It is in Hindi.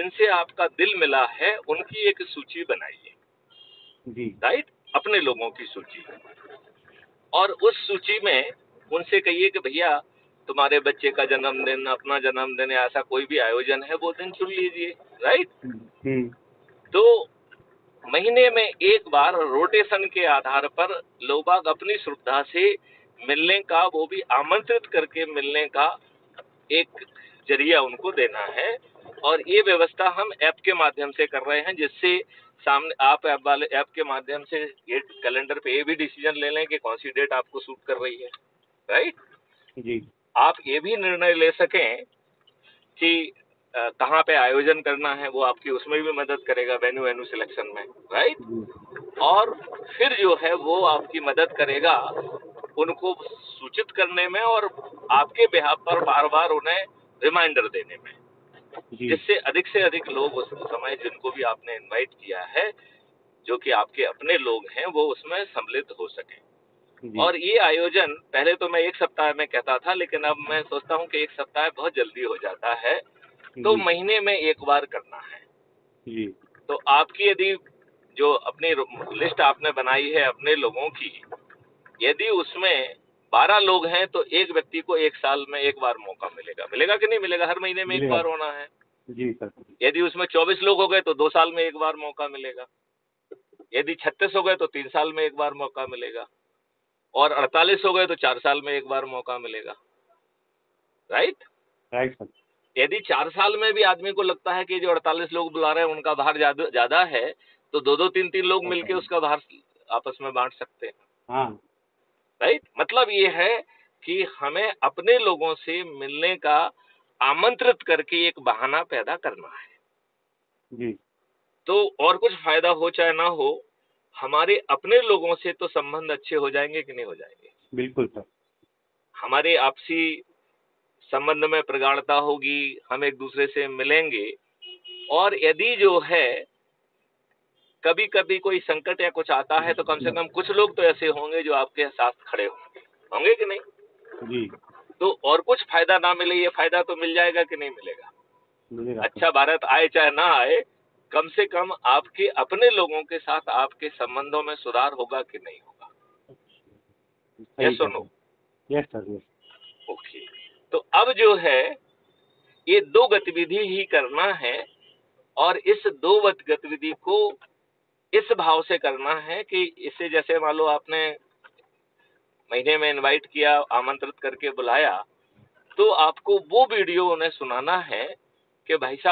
जिनसे आपका दिल मिला है उनकी एक सूची बनाइए जी राइट, अपने लोगों की सूची। और उस सूची में उनसे कहिए कि भैया तुम्हारे बच्चे का जन्मदिन, अपना जन्मदिन या ऐसा कोई भी आयोजन है वो दिन चुन लीजिए राइट। हम्म तो महीने में एक बार रोटेशन के आधार पर लोग बाग अपनी श्रद्धा से मिलने का, वो भी आमंत्रित करके मिलने का एक जरिया उनको देना है। और ये व्यवस्था हम ऐप के माध्यम से कर रहे हैं, जिससे सामने आप ऐप वाले ऐप के माध्यम से ये कैलेंडर पे ये भी डिसीजन ले लें कि कौन सी डेट आपको सूट कर रही है राइट। जी आप ये भी निर्णय ले सकें कि कहाँ पे आयोजन करना है, वो आपकी उसमें भी मदद करेगा, वेन्यू सिलेक्शन में राइट। जी और फिर जो है वो आपकी मदद करेगा उनको सूचित करने में और आपके बिहाफ पर बार बार उन्हें रिमाइंडर देने में, जी जिससे अधिक से अधिक लोग उस समय जिनको भी आपने इनवाइट किया है, जो कि आपके अपने लोग हैं, वो उसमें सम्मिलित हो सके। जी और ये आयोजन पहले तो मैं एक सप्ताह में कहता था, लेकिन अब मैं सोचता हूँ कि एक सप्ताह बहुत जल्दी हो जाता है, तो जी महीने में एक बार करना है। जी तो आपकी यदि जो अपनी लिस्ट आपने बनाई है अपने लोगों की, यदि उसमें 12 लोग हैं तो एक व्यक्ति को एक साल में एक बार मौका मिलेगा। मिलेगा कि नहीं मिलेगा? हर महीने में एक मिलेगा। बार होना है। जी सर। यदि उसमें 24 लोग हो गए तो 2 साल में एक बार मौका मिलेगा। यदि 36 हो गए तो 3 साल में एक बार मौका मिलेगा। और 48 हो गए तो 4 साल में एक बार मौका मिलेगा राइट। Right sir. यदि 4 साल में भी आदमी को लगता है कि जो 48 लोग बुला रहे हैं उनका भार ज्यादा है, तो 2-2 3-3 लोग मिलके उसका भार आपस में बांट सकते हैं हाँ राइट। मतलब ये है कि हमें अपने लोगों से मिलने का आमंत्रित करके एक बहाना पैदा करना है। जी तो और कुछ फायदा हो चाहे ना हो, हमारे अपने लोगों से तो संबंध अच्छे हो जाएंगे कि नहीं हो जाएंगे। बिल्कुल सर। हमारे आपसी संबंध में प्रगाढ़ता होगी, हम एक दूसरे से मिलेंगे। और यदि जो है कभी कभी कोई संकट या कुछ आता है तो कम से कम कुछ लोग तो ऐसे होंगे जो आपके साथ खड़े होंगे, होंगे कि नहीं। जी तो और कुछ फायदा ना मिले, ये फायदा तो मिल जाएगा कि नहीं मिलेगा। मिलेगा सर। अच्छा भारत आए चाहे ना आए, कम से कम आपके अपने लोगों के साथ आपके संबंधों में सुधार होगा कि नहीं होगा। सही यस और कह रहे नो? हैं। Yes sir yes. ओके। तो अब जो है ये 2 गतिविधि ही करना है, और इस 2 गतिविधि को इस भाव से करना है कि इससे, जैसे मान लो आपने महीने में इनवाइट किया, आमंत्रित करके बुलाया, तो आपको वो वीडियो उन्हें सुनाना है कि भाई साहब